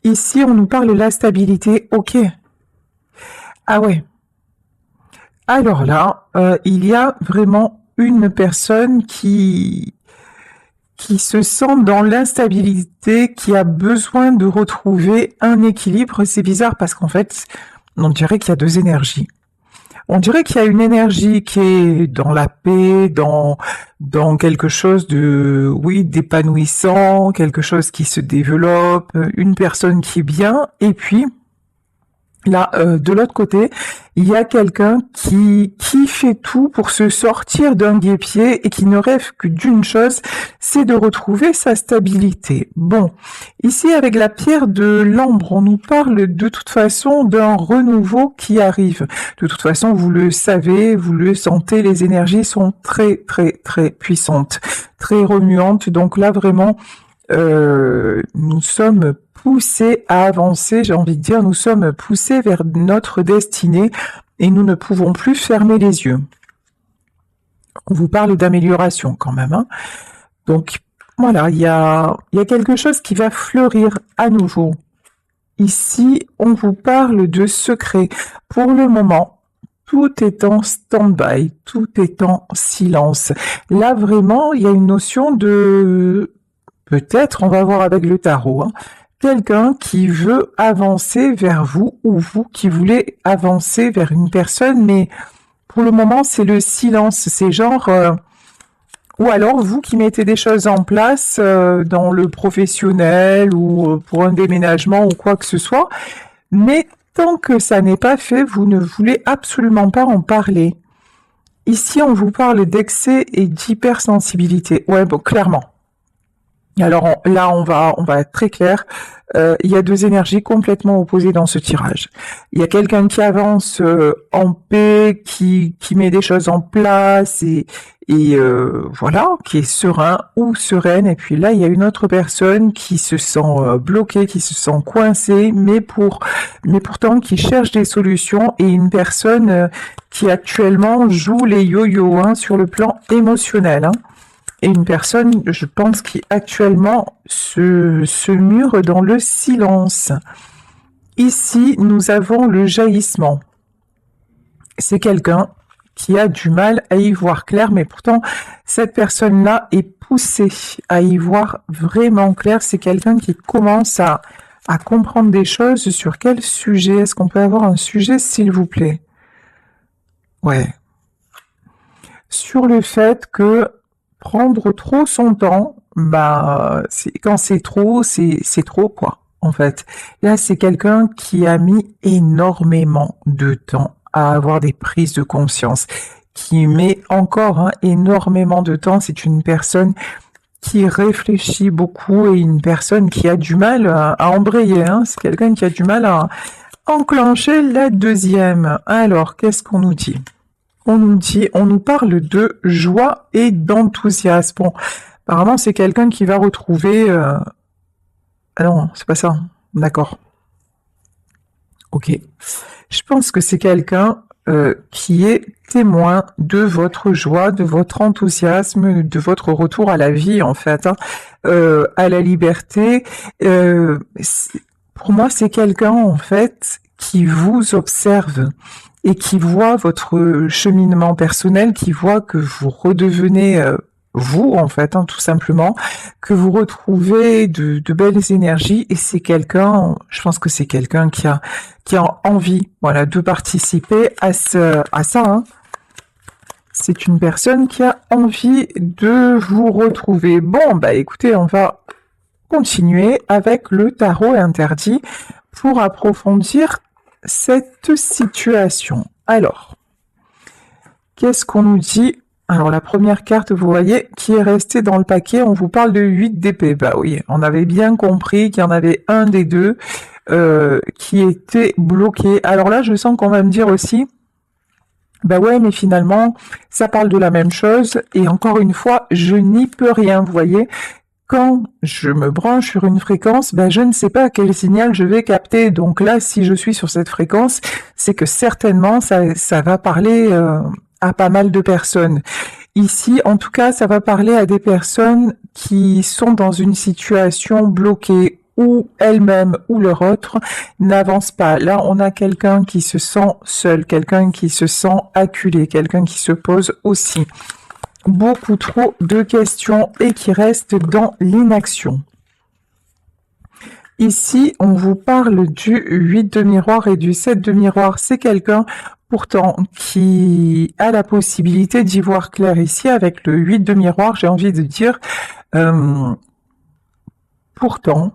Ici, on nous parle de la stabilité. Ok. Ah ouais. Alors là, il y a vraiment une personne qui se sent dans l'instabilité, qui a besoin de retrouver un équilibre. C'est bizarre parce qu'en fait, on dirait qu'il y a deux énergies. On dirait qu'il y a une énergie qui est dans la paix, dans quelque chose de, oui, d'épanouissant, quelque chose qui se développe, une personne qui est bien, et puis là, de l'autre côté, il y a quelqu'un qui fait tout pour se sortir d'un guêpier et qui ne rêve que d'une chose, c'est de retrouver sa stabilité. Bon, ici avec la pierre de l'ambre, on nous parle de toute façon d'un renouveau qui arrive. De toute façon, vous le savez, vous le sentez, les énergies sont très très très puissantes, très remuantes. Donc là, vraiment, nous sommes poussés à avancer, j'ai envie de dire, nous sommes poussés vers notre destinée et nous ne pouvons plus fermer les yeux. On vous parle d'amélioration quand même, hein. Donc voilà, il y a quelque chose qui va fleurir à nouveau. Ici, on vous parle de secret. Pour le moment, tout est en stand-by, tout est en silence. Là, vraiment, il y a une notion de... Peut-être, on va voir avec le tarot, hein, quelqu'un qui veut avancer vers vous ou vous qui voulez avancer vers une personne, mais pour le moment, c'est le silence. C'est genre... ou alors vous qui mettez des choses en place dans le professionnel ou pour un déménagement ou quoi que ce soit, mais tant que ça n'est pas fait, vous ne voulez absolument pas en parler. Ici, on vous parle d'excès et d'hypersensibilité. Ouais, bon, clairement. Alors là, on va être très clair. Il y a deux énergies complètement opposées dans ce tirage. Il y a quelqu'un qui avance en paix, qui met des choses en place et voilà, qui est serein ou sereine. Et puis là, il y a une autre personne qui se sent bloquée, qui se sent coincée, mais pourtant qui cherche des solutions, et une personne qui actuellement joue les yo-yo, hein, sur le plan émotionnel, hein. Et une personne, je pense, qui actuellement se mure dans le silence. Ici, nous avons le jaillissement. C'est quelqu'un qui a du mal à y voir clair, mais pourtant, cette personne-là est poussée à y voir vraiment clair. C'est quelqu'un qui commence à comprendre des choses. Sur quel sujet? Est-ce qu'on peut avoir un sujet, s'il vous plaît? Ouais. Sur le fait que prendre trop son temps, bah, quand c'est trop quoi, en fait. Là, c'est quelqu'un qui a mis énormément de temps à avoir des prises de conscience, qui met encore énormément de temps. C'est une personne qui réfléchit beaucoup et une personne qui a du mal à embrayer, hein. C'est quelqu'un qui a du mal à enclencher la deuxième. Alors, qu'est-ce qu'on nous dit? On nous parle de joie et d'enthousiasme. Bon, apparemment, c'est quelqu'un qui va retrouver... Ah non, c'est pas ça. D'accord. Ok. Je pense que c'est quelqu'un qui est témoin de votre joie, de votre enthousiasme, de votre retour à la vie, en fait, hein, à la liberté. Pour moi, c'est quelqu'un, en fait, qui vous observe et qui voit votre cheminement personnel, qui voit que vous redevenez vous, en fait, hein, tout simplement, que vous retrouvez de belles énergies, et c'est quelqu'un, je pense que c'est quelqu'un qui a envie, voilà, de participer à ça, hein. C'est une personne qui a envie de vous retrouver. Bon, bah écoutez, on va continuer avec le tarot interdit pour approfondir cette situation. Alors, qu'est-ce qu'on nous dit? Alors, la première carte, vous voyez, qui est restée dans le paquet, on vous parle de 8 d'épée. Bah oui, on avait bien compris qu'il y en avait un des deux qui était bloqué. Alors là, je sens qu'on va me dire aussi, bah ouais, mais finalement, ça parle de la même chose, et encore une fois, je n'y peux rien, vous voyez. Quand je me branche sur une fréquence, ben je ne sais pas quel signal je vais capter. Donc là, si je suis sur cette fréquence, c'est que certainement ça va parler à pas mal de personnes. Ici, en tout cas, ça va parler à des personnes qui sont dans une situation bloquée ou elles-mêmes ou leur autre n'avancent pas. Là, on a quelqu'un qui se sent seul, quelqu'un qui se sent acculé, quelqu'un qui se pose aussi beaucoup trop de questions et qui reste dans l'inaction. Ici, on vous parle du 8 de miroir et du 7 de miroir. C'est quelqu'un, pourtant, qui a la possibilité d'y voir clair. Ici, avec le 8 de miroir, j'ai envie de dire, pourtant,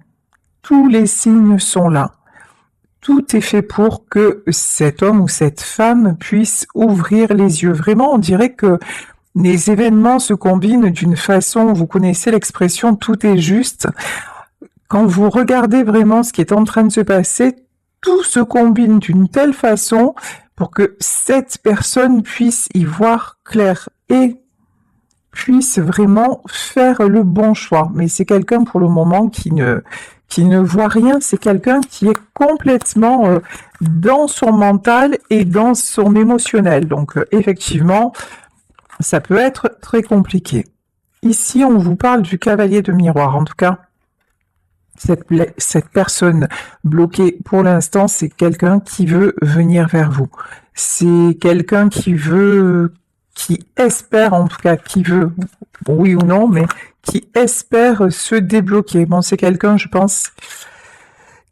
tous les signes sont là. Tout est fait pour que cet homme ou cette femme puisse ouvrir les yeux. Vraiment, on dirait que les événements se combinent d'une façon, vous connaissez l'expression « tout est juste ». Quand vous regardez vraiment ce qui est en train de se passer, tout se combine d'une telle façon pour que cette personne puisse y voir clair et puisse vraiment faire le bon choix. Mais c'est quelqu'un pour le moment qui ne voit rien, c'est quelqu'un qui est complètement dans son mental et dans son émotionnel. Donc effectivement, ça peut être très compliqué. Ici, on vous parle du cavalier de miroir. En tout cas, cette personne bloquée pour l'instant, c'est quelqu'un qui veut venir vers vous. C'est quelqu'un qui espère en tout cas, qui veut, oui ou non, mais qui espère se débloquer. Bon, c'est quelqu'un, je pense,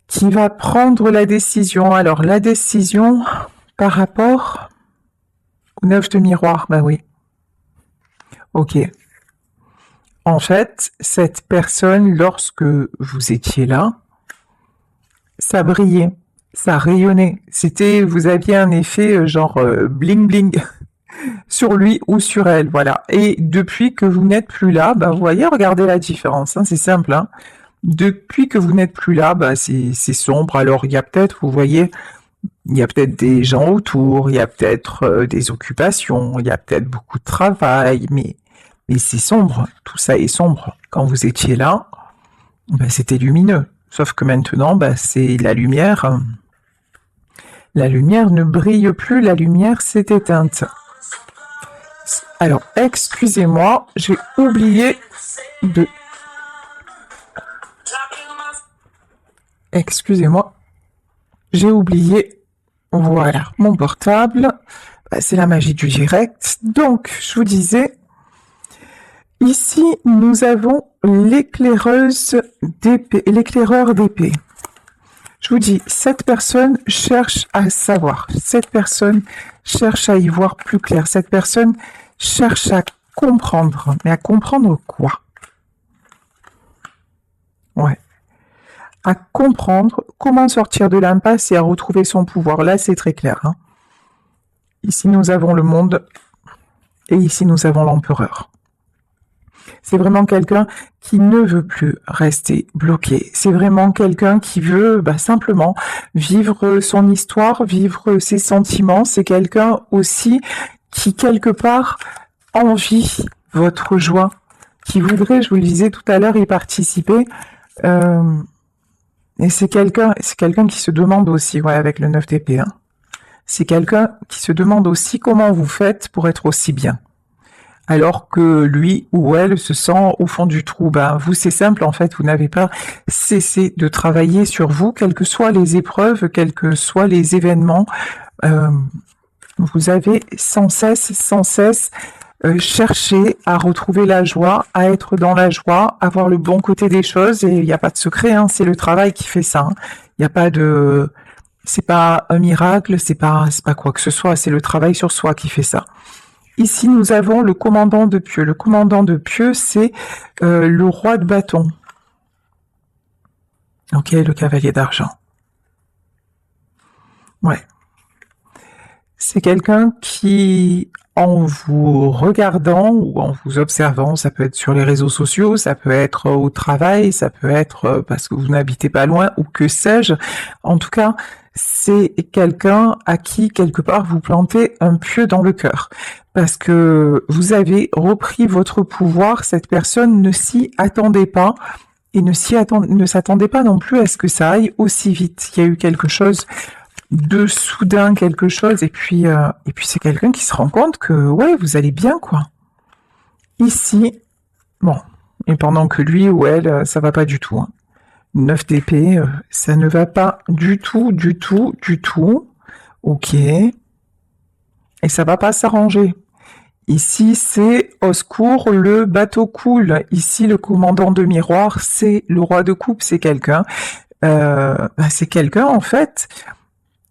qui va prendre la décision. Alors, la décision par rapport au 9 de miroir, ben oui. Ok. En fait, cette personne, lorsque vous étiez là, ça brillait, ça rayonnait. Vous aviez un effet genre bling bling sur lui ou sur elle, voilà. Et depuis que vous n'êtes plus là, bah, vous voyez, regardez la différence, hein, c'est simple. Hein. Depuis que vous n'êtes plus là, bah, c'est sombre. Alors, il y a peut-être, vous voyez, il y a peut-être des gens autour, il y a peut-être des occupations, il y a peut-être beaucoup de travail, mais c'est sombre, tout ça est sombre. Quand vous étiez là, ben, c'était lumineux. Sauf que maintenant, ben, c'est la lumière. La lumière ne brille plus, la lumière s'est éteinte. Alors, excusez-moi, j'ai oublié de... Excusez-moi, j'ai oublié, voilà, mon portable. Ben, c'est la magie du direct. Donc, je vous disais... Ici, nous avons l'éclaireuse d'épée, l'éclaireur d'épée. Je vous dis, cette personne cherche à savoir, cette personne cherche à y voir plus clair, cette personne cherche à comprendre. Mais à comprendre quoi? Ouais. À comprendre comment sortir de l'impasse et à retrouver son pouvoir. Là, c'est très clair. Hein. Ici, nous avons le monde et ici, nous avons l'empereur. C'est vraiment quelqu'un qui ne veut plus rester bloqué. C'est vraiment quelqu'un qui veut simplement vivre son histoire, vivre ses sentiments. C'est quelqu'un aussi qui, quelque part, envie votre joie, qui voudrait, je vous le disais tout à l'heure, y participer. Et c'est quelqu'un qui se demande aussi, ouais, avec le 9 d'épée, hein. C'est quelqu'un qui se demande aussi comment vous faites pour être aussi bien. Alors que lui ou elle se sent au fond du trou. Ben, vous, c'est simple, en fait, vous n'avez pas cessé de travailler sur vous, quelles que soient les épreuves, quels que soient les événements. Vous avez sans cesse cherché à retrouver la joie, à être dans la joie, à voir le bon côté des choses. Et il n'y a pas de secret, hein, c'est le travail qui fait ça. Hein. Il n'y a pas de... C'est pas un miracle, c'est pas quoi que ce soit, c'est le travail sur soi qui fait ça. Ici, nous avons le commandant de pieux. Le commandant de pieux, c'est le roi de bâton. Ok, le cavalier d'argent. Ouais. C'est quelqu'un qui, en vous regardant ou en vous observant, ça peut être sur les réseaux sociaux, ça peut être au travail, ça peut être parce que vous n'habitez pas loin ou que sais-je. En tout cas, c'est quelqu'un à qui, quelque part, vous plantez un pieu dans le cœur. Parce que vous avez repris votre pouvoir, cette personne ne s'y attendait pas et ne s'attendait pas non plus à ce que ça aille aussi vite. Il y a eu quelque chose de soudain, quelque chose, et puis c'est quelqu'un qui se rend compte que, ouais, vous allez bien, quoi. Ici, bon, et pendant que lui ou elle, ça va pas du tout, hein. 9 d'épée, ça ne va pas du tout, du tout, du tout. Ok. Et ça va pas s'arranger. Ici, c'est au secours, le bateau coule. Ici, le commandant de miroir, c'est le roi de coupe, c'est quelqu'un. C'est quelqu'un, en fait,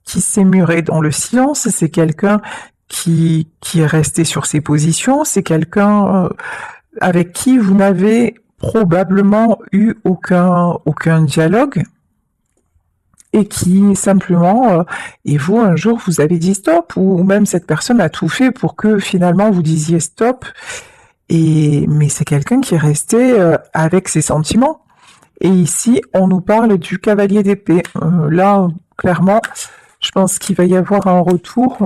qui s'est muré dans le silence, c'est quelqu'un qui est resté sur ses positions, c'est quelqu'un avec qui vous n'avez probablement eu aucun dialogue, et qui simplement, et vous, un jour, vous avez dit stop, ou même cette personne a tout fait pour que finalement vous disiez stop, mais c'est quelqu'un qui est resté avec ses sentiments. Et ici, on nous parle du cavalier d'épée. Là, clairement, je pense qu'il va y avoir un retour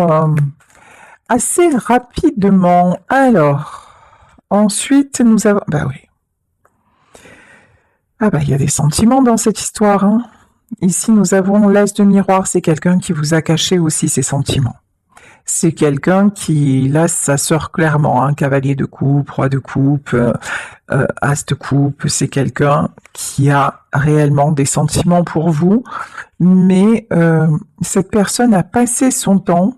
assez rapidement. Alors, ensuite, nous avons... Bah oui. Ah bah, il y a des sentiments dans cette histoire, hein. Ici, nous avons l'as de miroir, c'est quelqu'un qui vous a caché aussi ses sentiments. C'est quelqu'un qui laisse sa sœur clairement, un cavalier de coupe, roi de coupe, as de coupe, c'est quelqu'un qui a réellement des sentiments pour vous, mais cette personne a passé son temps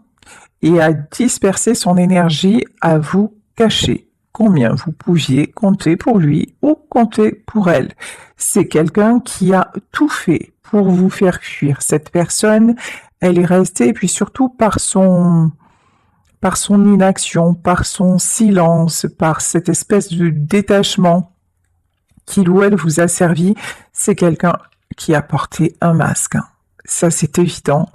et a dispersé son énergie à vous cacher combien vous pouviez compter pour lui ou compter pour elle. C'est quelqu'un qui a tout fait pour vous faire fuir. Cette personne, elle est restée, et puis surtout par son inaction, par son silence, par cette espèce de détachement qu'il ou elle vous a servi, c'est quelqu'un qui a porté un masque. Ça, c'est évident.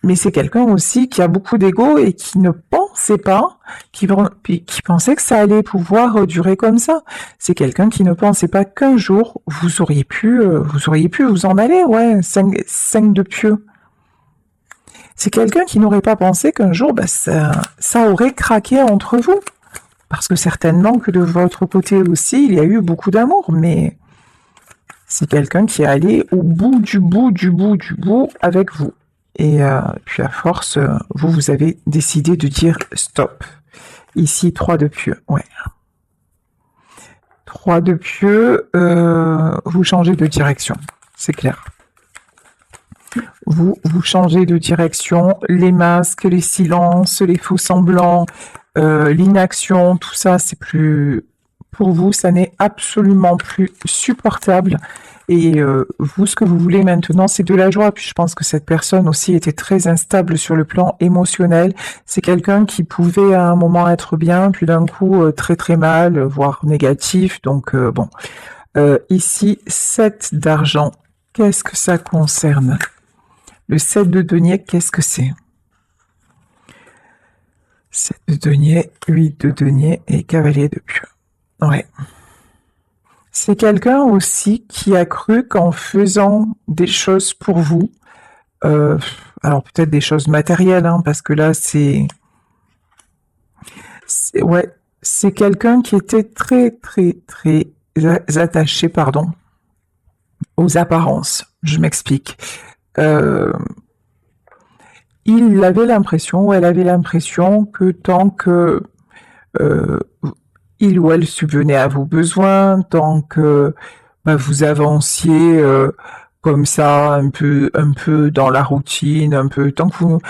Mais c'est quelqu'un aussi qui a beaucoup d'ego et qui ne pensait pas, qui pensait que ça allait pouvoir durer comme ça. C'est quelqu'un qui ne pensait pas qu'un jour vous auriez pu vous en aller, ouais, 5 de pieux. C'est quelqu'un qui n'aurait pas pensé qu'un jour, ça aurait craqué entre vous. Parce que certainement que de votre côté aussi, il y a eu beaucoup d'amour, mais c'est quelqu'un qui est allé au bout du bout du bout du bout avec vous. Et puis à force, vous avez décidé de dire stop. Ici, 3 de pieux, ouais. 3 de pieux, vous changez de direction, c'est clair. Vous changez de direction, les masques, les silences, les faux semblants, l'inaction, tout ça, c'est plus... Pour vous, ça n'est absolument plus supportable. Et vous, ce que vous voulez maintenant, c'est de la joie. Puis je pense que cette personne aussi était très instable sur le plan émotionnel. C'est quelqu'un qui pouvait à un moment être bien, puis d'un coup très très mal, voire négatif. Donc bon. Ici, 7 d'argent. Qu'est-ce que ça concerne? Le 7 de denier, qu'est-ce que c'est? 7 de denier, 8 de denier et cavalier de pieux. Ouais. C'est quelqu'un aussi qui a cru qu'en faisant des choses pour vous, alors peut-être des choses matérielles, hein, parce que là ouais, c'est quelqu'un qui était très très très attaché, pardon, aux apparences. Je m'explique. Il avait l'impression, ou elle avait l'impression que tant que il ou elle subvenait à vos besoins, tant que vous avanciez comme ça, un peu dans la routine, un peu, tant que vous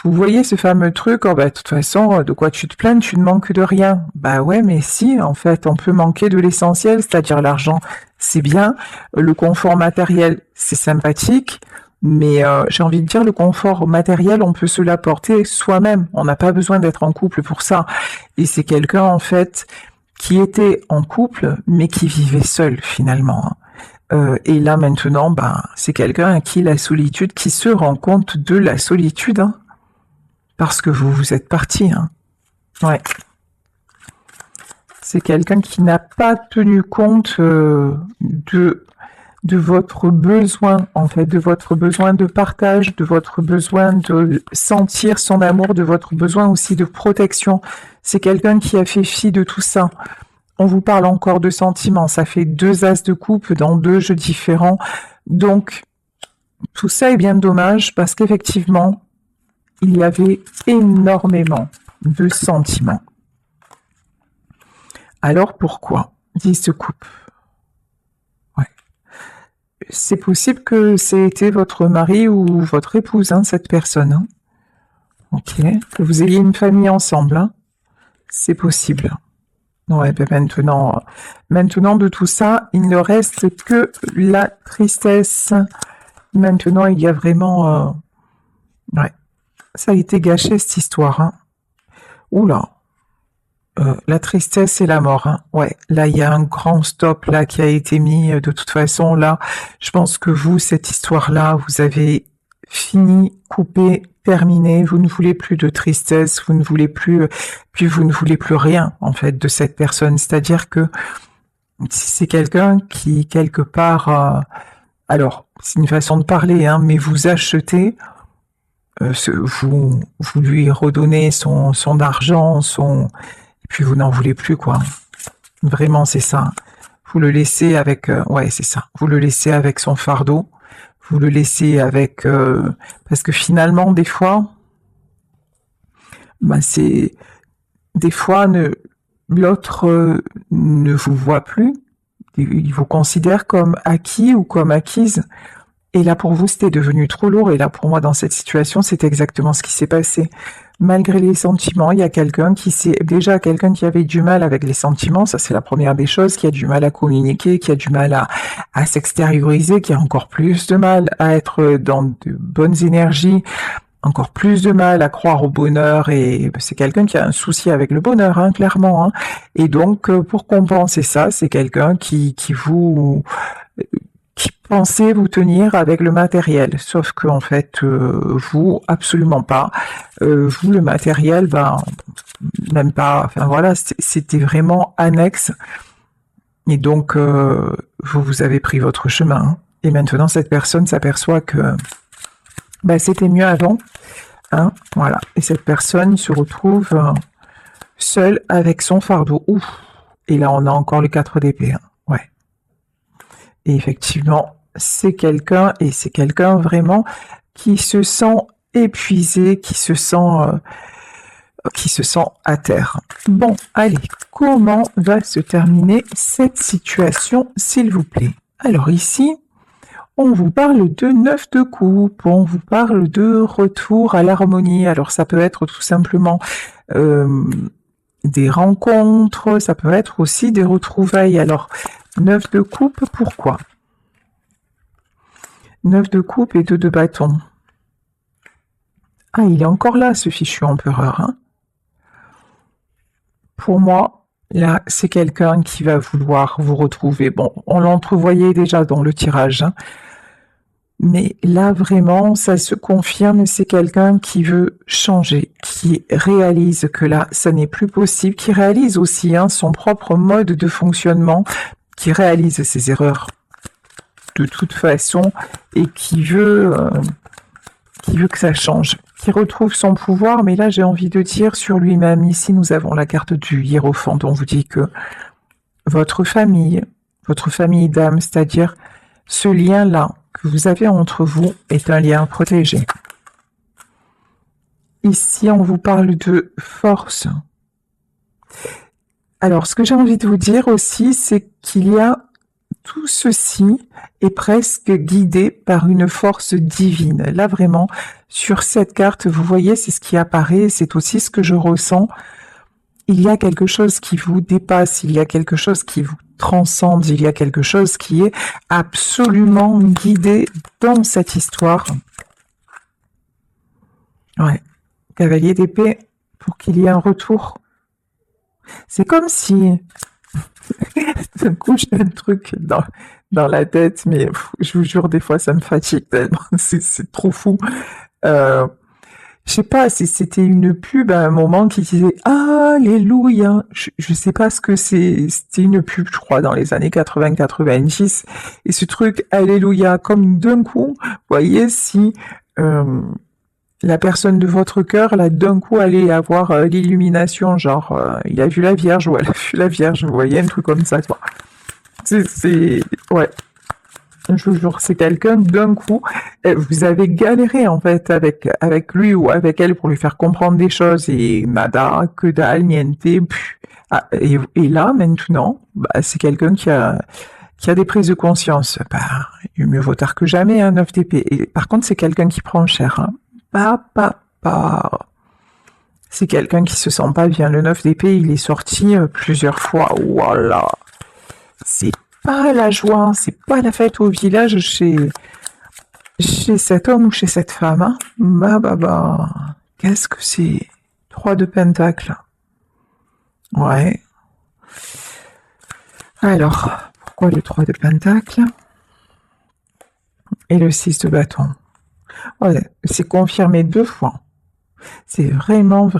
voyez ce fameux truc, de toute façon, de quoi tu te plains, tu ne manques de rien. Bah ouais, mais si, en fait, on peut manquer de l'essentiel, c'est-à-dire l'argent, c'est bien, le confort matériel, c'est sympathique, mais j'ai envie de dire, le confort matériel, on peut se l'apporter soi-même, on n'a pas besoin d'être en couple pour ça. Et c'est quelqu'un, en fait, qui était en couple, mais qui vivait seul, finalement. Et là, maintenant, c'est quelqu'un à qui la solitude, qui se rend compte de la solitude, hein, parce que vous êtes parti. Hein. Ouais. C'est quelqu'un qui n'a pas tenu compte de votre besoin, en fait, de votre besoin de partage, de votre besoin de sentir son amour, de votre besoin aussi de protection. C'est quelqu'un qui a fait fi de tout ça. On vous parle encore de sentiments, ça fait 2 as de coupe dans 2 jeux différents. Donc, tout ça est bien dommage parce qu'effectivement, il y avait énormément de sentiments. Alors pourquoi 10 de coupe. Ouais. C'est possible que c'était votre mari ou votre épouse, hein, cette personne. Hein. Ok. Que vous ayez une famille ensemble. Hein. C'est possible. Ouais, ben maintenant de tout ça, il ne reste que la tristesse. Maintenant, il y a vraiment... ouais, ça a été gâché cette histoire. Hein. Oula. La tristesse et la mort. Hein. Ouais, là, il y a un grand stop là qui a été mis. De toute façon, là, je pense que vous, cette histoire-là, vous avez fini, coupé, terminé. Vous ne voulez plus de tristesse, vous ne voulez plus, puis vous ne voulez plus rien en fait de cette personne. C'est-à-dire que si c'est quelqu'un qui quelque part, alors c'est une façon de parler, hein, mais vous achetez. Vous lui redonnez son argent, et puis vous n'en voulez plus, quoi. Vraiment, c'est ça. Vous le laissez avec... ouais, c'est ça. Vous le laissez avec son fardeau. Vous le laissez avec... parce que finalement, des fois, bah, c'est... Des fois, l'autre ne vous voit plus. Il vous considère comme acquis ou comme acquise. Et là, pour vous, c'était devenu trop lourd. Et là, pour moi, dans cette situation, c'est exactement ce qui s'est passé. Malgré les sentiments, il y a quelqu'un quelqu'un qui avait du mal avec les sentiments. Ça, c'est la première des choses, qui a du mal à communiquer, qui a du mal à s'extérioriser, qui a encore plus de mal à être dans de bonnes énergies, encore plus de mal à croire au bonheur. Et c'est quelqu'un qui a un souci avec le bonheur, hein, clairement. Hein. Et donc, pour compenser ça, c'est quelqu'un qui pensez vous tenir avec le matériel, sauf que en fait, vous, absolument pas. Vous, le matériel, ben, même pas. Enfin voilà, c'était vraiment annexe. Et donc, vous avez pris votre chemin. Hein. Et maintenant, cette personne s'aperçoit que ben, c'était mieux avant. Hein, voilà. Et cette personne se retrouve seule avec son fardeau. Ouf. Et là, on a encore le 4 d'épée. Hein. Ouais. Et effectivement, c'est quelqu'un vraiment qui se sent épuisé, qui se sent à terre. Bon, allez, comment va se terminer cette situation, s'il vous plaît? Alors ici, on vous parle de 9 de coupe, on vous parle de retour à l'harmonie. Alors ça peut être tout simplement des rencontres, ça peut être aussi des retrouvailles. Alors, 9 de coupe, pourquoi? 9 de coupe et 2 de bâton. Ah, il est encore là, ce fichu empereur. Hein. Pour moi, là, c'est quelqu'un qui va vouloir vous retrouver. Bon, on l'entrevoyait déjà dans le tirage. Hein. Mais là, vraiment, ça se confirme, c'est quelqu'un qui veut changer, qui réalise que là, ça n'est plus possible, qui réalise aussi son propre mode de fonctionnement, qui réalise ses erreurs de toute façon et qui veut que ça change, qui retrouve son pouvoir, mais là j'ai envie de dire sur lui-même. Ici nous avons la carte du Hiérophant, on vous dit que votre famille d'âme, c'est-à-dire ce lien-là que vous avez entre vous est un lien protégé. Ici on vous parle de force. Alors ce que j'ai envie de vous dire aussi, c'est qu'il y a tout ceci est presque guidé par une force divine. Là, vraiment, sur cette carte, vous voyez, c'est ce qui apparaît, c'est aussi ce que je ressens. Il y a quelque chose qui vous dépasse, il y a quelque chose qui vous transcende, il y a quelque chose qui est absolument guidé dans cette histoire. Ouais. Cavalier d'épée, pour qu'il y ait un retour. C'est comme si... D'un coup, j'ai un truc dans la tête, mais je vous jure, des fois, ça me fatigue tellement. C'est trop fou. Je sais pas si c'était une pub à un moment qui disait Alléluia. Je sais pas ce que c'est. C'était une pub, je crois, dans les années 80-90. Et ce truc Alléluia, comme d'un coup, vous voyez, si la personne de votre cœur, là, d'un coup, allait avoir l'illumination, genre, il a vu la Vierge, ou elle a vu la Vierge, vous voyez, un truc comme ça, quoi. Ouais. Je vous jure, c'est quelqu'un, d'un coup, vous avez galéré, en fait, avec lui ou avec elle pour lui faire comprendre des choses, et nada, que dalle, niente, et là, maintenant, bah, c'est quelqu'un qui qui a des prises de conscience. Bah, mieux vaut tard que jamais, un 9 d'épée. Et par contre, c'est quelqu'un qui prend cher. Hein. Pas. C'est quelqu'un qui se sent pas bien. Le 9 d'épée, il est sorti plusieurs fois. Voilà. C'est pas la joie, c'est pas la fête au village chez cet homme ou chez cette femme. Hein. Bah. Qu'est-ce que c'est? 3 de pentacle. Ouais. Alors, pourquoi le 3 de pentacle et le 6 de bâton? Ouais, c'est confirmé 2 fois. C'est vraiment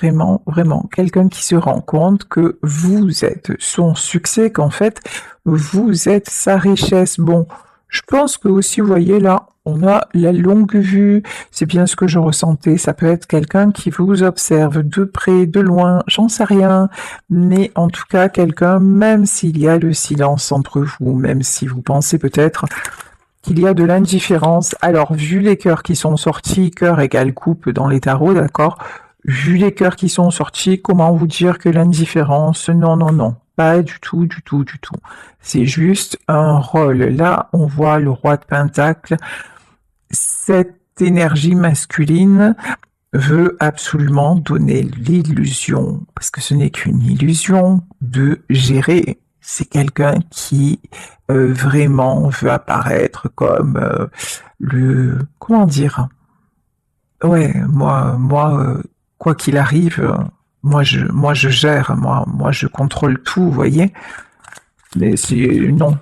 quelqu'un qui se rend compte que vous êtes son succès, qu'en fait, vous êtes sa richesse. Bon, je pense que aussi, vous voyez là, on a la longue vue, c'est bien ce que je ressentais, ça peut être quelqu'un qui vous observe de près, de loin, j'en sais rien, mais en tout cas, quelqu'un, même s'il y a le silence entre vous, même si vous pensez peut-être qu'il y a de l'indifférence. Alors, vu les cœurs qui sont sortis, cœur égale coupe dans les tarots, d'accord? Vu les cœurs qui sont sortis, comment vous dire que l'indifférence? Non. Pas du tout. C'est juste un rôle. Là, on voit le roi de pentacle. Cette énergie masculine veut absolument donner l'illusion, parce que ce n'est qu'une illusion, de gérer. C'est quelqu'un qui vraiment veut apparaître comme comment dire? Ouais, moi, quoi qu'il arrive, moi je gère, moi je contrôle tout, vous voyez? Mais c'est non.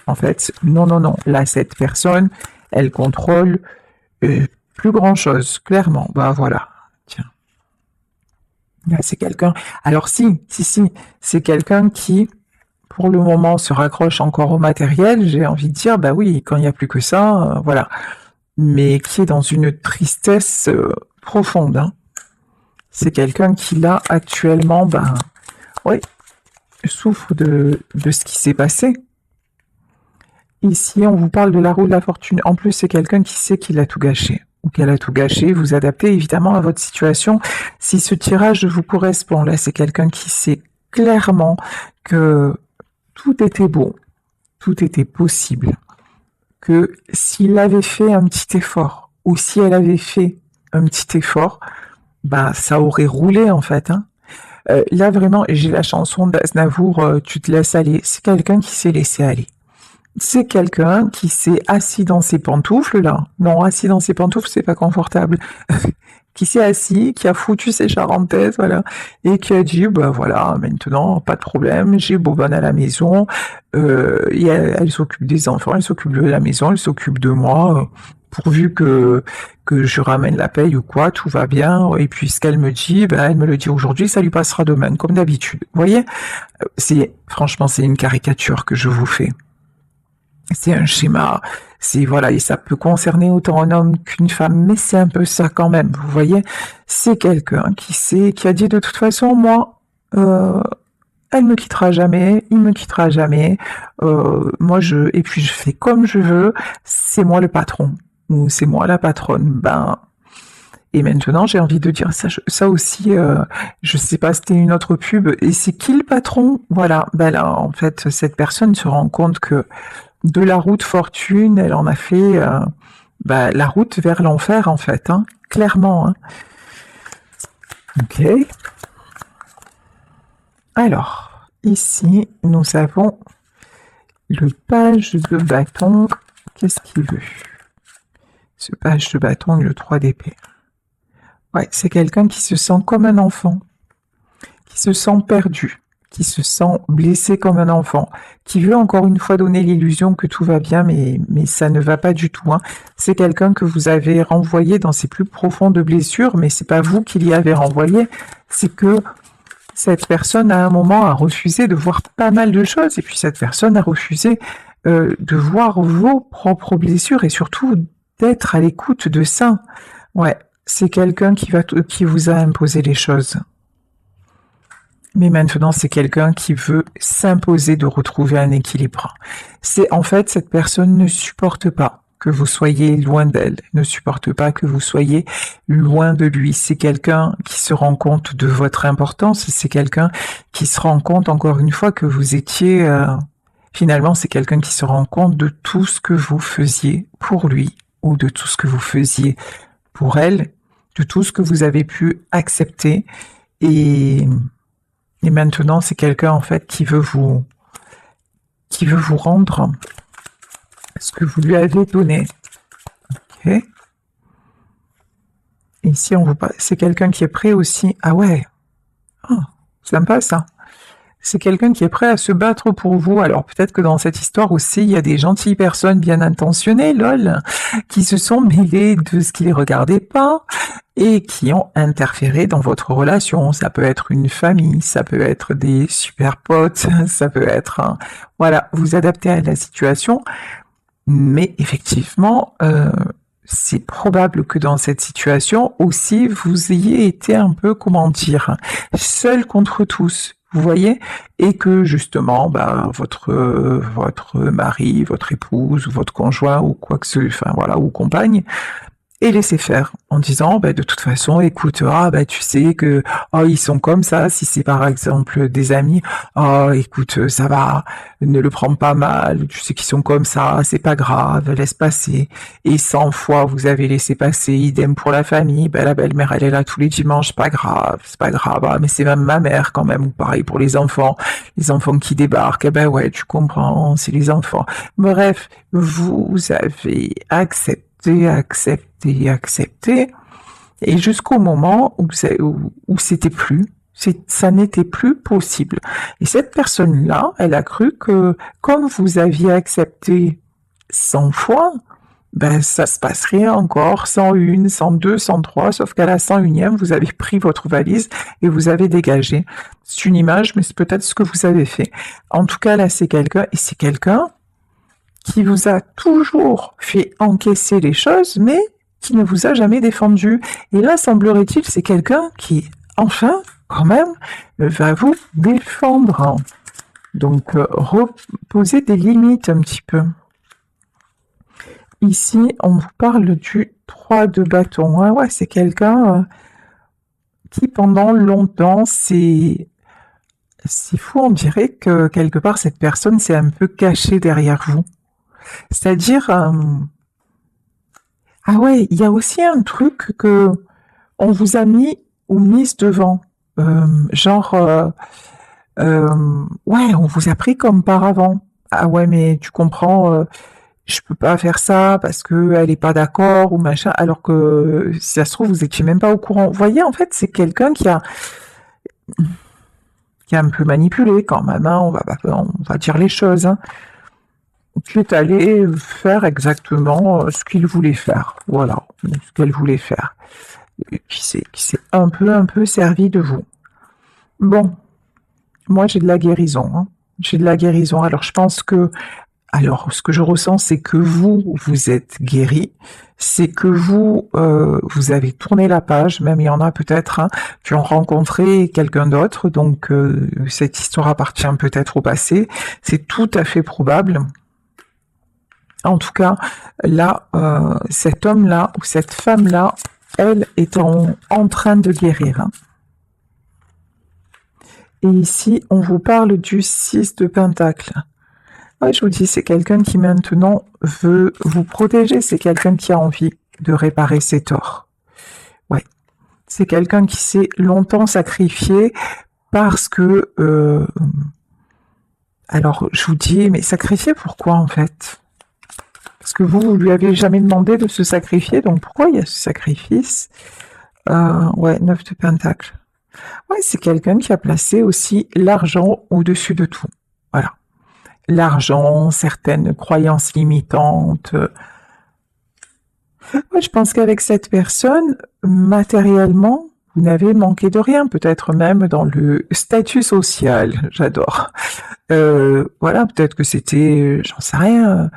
En fait, non. Là, cette personne, elle contrôle plus grand chose, clairement. Bah voilà. Tiens. Là, c'est quelqu'un. Alors si, c'est quelqu'un qui pour le moment, se raccroche encore au matériel, j'ai envie de dire, bah oui, quand il n'y a plus que ça, voilà. Mais qui est dans une tristesse profonde. Hein. C'est quelqu'un qui, là, actuellement, oui, souffre de ce qui s'est passé. Ici, on vous parle de la roue de la fortune. En plus, c'est quelqu'un qui sait qu'il a tout gâché. Ou qu'elle a tout gâché, vous adaptez évidemment à votre situation. Si ce tirage vous correspond, là, c'est quelqu'un qui sait clairement que tout était beau, tout était possible, que s'il avait fait un petit effort, ou si elle avait fait un petit effort, ça aurait roulé en fait. Hein. Là vraiment, j'ai la chanson d'Aznavour, Tu te laisses aller, c'est quelqu'un qui s'est laissé aller. C'est quelqu'un qui s'est assis dans ses pantoufles, là. Non, assis dans ses pantoufles, c'est pas confortable. Qui s'est assis, qui a foutu ses charentaises, voilà, et qui a dit, voilà, maintenant, pas de problème, j'ai Bobonne à la maison, elle s'occupe des enfants, elle s'occupe de la maison, elle s'occupe de moi, pourvu que je ramène la paye ou quoi, tout va bien, et puis ce qu'elle me dit, elle me le dit aujourd'hui, ça lui passera demain, comme d'habitude. Vous voyez? Franchement, c'est une caricature que je vous fais. C'est un schéma, voilà, et ça peut concerner autant un homme qu'une femme, mais c'est un peu ça quand même, vous voyez, c'est quelqu'un qui a dit de toute façon, moi, elle me quittera jamais, il me quittera jamais, et puis je fais comme je veux, c'est moi le patron, ou c'est moi la patronne, et maintenant j'ai envie de dire ça aussi, je sais pas, c'était une autre pub, et c'est qui le patron? Voilà, là, en fait, cette personne se rend compte que de la route fortune, elle en a fait la route vers l'enfer, en fait, hein, clairement. Hein. Ok. Alors, ici, nous avons le page de bâton. Qu'est-ce qu'il veut? Ce page de bâton et le 3 d'épée. Ouais, c'est quelqu'un qui se sent comme un enfant, qui se sent perdu, qui se sent blessé comme un enfant, qui veut encore une fois donner l'illusion que tout va bien, mais ça ne va pas du tout. Hein. C'est quelqu'un que vous avez renvoyé dans ses plus profondes blessures, mais c'est pas vous qui l'y avez renvoyé, c'est que cette personne à un moment a refusé de voir pas mal de choses, et puis cette personne a refusé de voir vos propres blessures et surtout d'être à l'écoute de ça. Ouais, c'est quelqu'un qui vous a imposé les choses. Mais maintenant, c'est quelqu'un qui veut s'imposer de retrouver un équilibre. En fait, cette personne ne supporte pas que vous soyez loin d'elle, ne supporte pas que vous soyez loin de lui. C'est quelqu'un qui se rend compte de votre importance, c'est quelqu'un qui se rend compte, encore une fois, que vous étiez Finalement, c'est quelqu'un qui se rend compte de tout ce que vous faisiez pour lui ou de tout ce que vous faisiez pour elle, de tout ce que vous avez pu accepter. Et, et maintenant, c'est quelqu'un en fait qui veut vous rendre ce que vous lui avez donné. Ok. Ici, c'est quelqu'un qui est prêt aussi. Ah ouais, oh, sympa ça. C'est quelqu'un qui est prêt à se battre pour vous. Alors peut-être que dans cette histoire aussi, il y a des gentilles personnes bien intentionnées, lol, qui se sont mêlées de ce qui les regardait pas et qui ont interféré dans votre relation. Ça peut être une famille, ça peut être des super potes, ça peut être... Voilà, vous adaptez à la situation. Mais effectivement, c'est probable que dans cette situation aussi, vous ayez été un peu, comment dire, seul contre tous. Vous voyez, et que justement, votre mari, votre épouse, ou votre conjoint, ou quoi que ce, enfin voilà, ou compagne, et laisser faire en disant de toute façon écoute tu sais que ils sont comme ça, si c'est par exemple des amis, écoute ça va, ne le prends pas mal, tu sais qu'ils sont comme ça, c'est pas grave, laisse passer. Et 100 fois vous avez laissé passer, idem pour la famille, la belle-mère elle est là tous les dimanches, pas grave, c'est pas grave, mais c'est même ma mère quand même. Ou pareil pour les enfants qui débarquent, ouais tu comprends, c'est les enfants. Bref, vous avez accepté, et jusqu'au moment où c'était plus, ça n'était plus possible. Et cette personne-là, elle a cru que comme vous aviez accepté 100 fois, ça se passerait encore 101, 102, 103, sauf qu'à la 101e, vous avez pris votre valise et vous avez dégagé. C'est une image, mais c'est peut-être ce que vous avez fait. En tout cas, là, c'est quelqu'un qui vous a toujours fait encaisser les choses, mais qui ne vous a jamais défendu. Et là, semblerait-il, c'est quelqu'un qui, enfin, quand même, va vous défendre. Donc, reposer des limites un petit peu. Ici, on vous parle du 3 de bâton. Ouais, c'est quelqu'un qui, pendant longtemps, c'est fou, on dirait que quelque part, cette personne s'est un peu cachée derrière vous. C'est-à-dire, ah ouais, il y a aussi un truc que on vous a mis ou mise devant, ouais, on vous a pris comme par avant. Ah ouais, mais tu comprends, je peux pas faire ça parce que elle est pas d'accord ou machin, alors que si ça se trouve vous étiez même pas au courant. Vous voyez, en fait, c'est quelqu'un qui a un peu manipulé quand même. On va dire les choses. Qui est allé faire exactement ce qu'il voulait faire. Voilà, ce qu'elle voulait faire. Et qui s'est un peu servi de vous. Bon, moi j'ai de la guérison. J'ai de la guérison. Alors je pense que, ce que je ressens, c'est que vous êtes guéri. C'est que vous avez tourné la page. Même il y en a peut-être qui ont rencontré quelqu'un d'autre. Donc cette histoire appartient peut-être au passé. C'est tout à fait probable. En tout cas, là, cet homme-là ou cette femme-là, elle est en train de guérir. Et ici, on vous parle du 6 de Pentacle. Ouais, je vous dis, c'est quelqu'un qui maintenant veut vous protéger. C'est quelqu'un qui a envie de réparer ses torts. Ouais, c'est quelqu'un qui s'est longtemps sacrifié parce que... alors, je vous dis, mais sacrifié pourquoi en fait ? Parce que vous lui avez jamais demandé de se sacrifier, donc pourquoi il y a ce sacrifice ? Ouais, 9 de Pentacle. Ouais, c'est quelqu'un qui a placé aussi l'argent au-dessus de tout. Voilà. L'argent, certaines croyances limitantes. Ouais, je pense qu'avec cette personne, matériellement, vous n'avez manqué de rien, peut-être même dans le statut social. J'adore. Voilà, peut-être que c'était, j'en sais rien,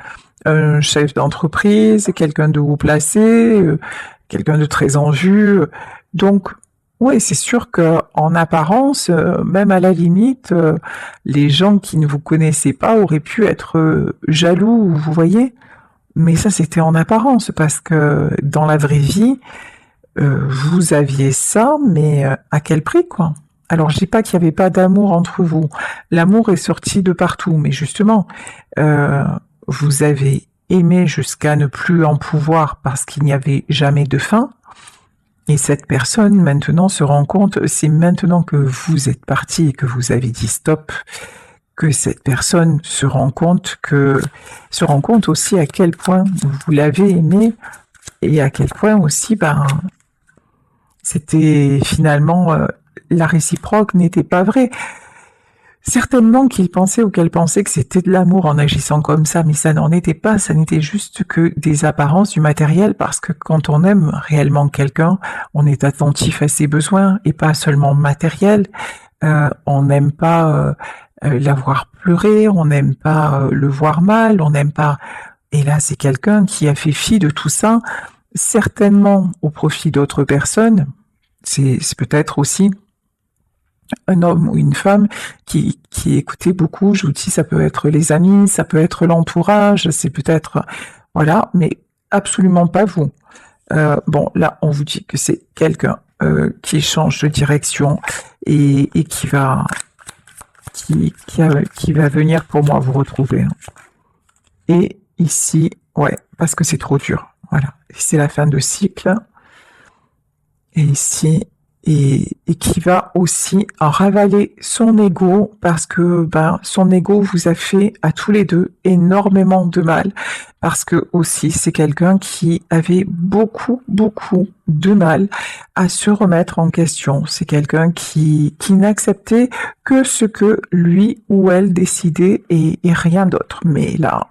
un chef d'entreprise, quelqu'un de haut placé, quelqu'un de très en vue. Donc, oui, c'est sûr que en apparence, même à la limite, les gens qui ne vous connaissaient pas auraient pu être jaloux, vous voyez. Mais ça, c'était en apparence, parce que dans la vraie vie, vous aviez ça, mais à quel prix, quoi? Alors, je dis pas qu'il n'y avait pas d'amour entre vous. L'amour est sorti de partout, mais justement, euh, vous avez aimé jusqu'à ne plus en pouvoir parce qu'il n'y avait jamais de fin. Et cette personne, maintenant, se rend compte, c'est maintenant que vous êtes parti et que vous avez dit stop, que cette personne se rend compte aussi à quel point vous l'avez aimé et à quel point aussi, c'était finalement, la réciproque n'était pas vraie. Certainement qu'il pensait ou qu'elle pensait que c'était de l'amour en agissant comme ça, mais ça n'en était pas, ça n'était juste que des apparences du matériel, parce que quand on aime réellement quelqu'un, on est attentif à ses besoins et pas seulement matériel. On n'aime pas la voir pleurer, on n'aime pas le voir mal, on n'aime pas... Et là, c'est quelqu'un qui a fait fi de tout ça, certainement au profit d'autres personnes. C'est peut-être aussi un homme ou une femme qui écoutait beaucoup. Je vous dis, ça peut être les amis, ça peut être l'entourage, c'est peut-être... Voilà, mais absolument pas vous. Bon, là, on vous dit que c'est quelqu'un qui change de direction et qui va venir pour moi vous retrouver. Et ici, ouais, parce que c'est trop dur. Voilà, c'est la fin de cycle. Et ici, et qui va aussi en ravaler son ego parce que son ego vous a fait à tous les deux énormément de mal, parce que aussi c'est quelqu'un qui avait beaucoup de mal à se remettre en question. C'est quelqu'un qui n'acceptait que ce que lui ou elle décidait et rien d'autre. Mais là,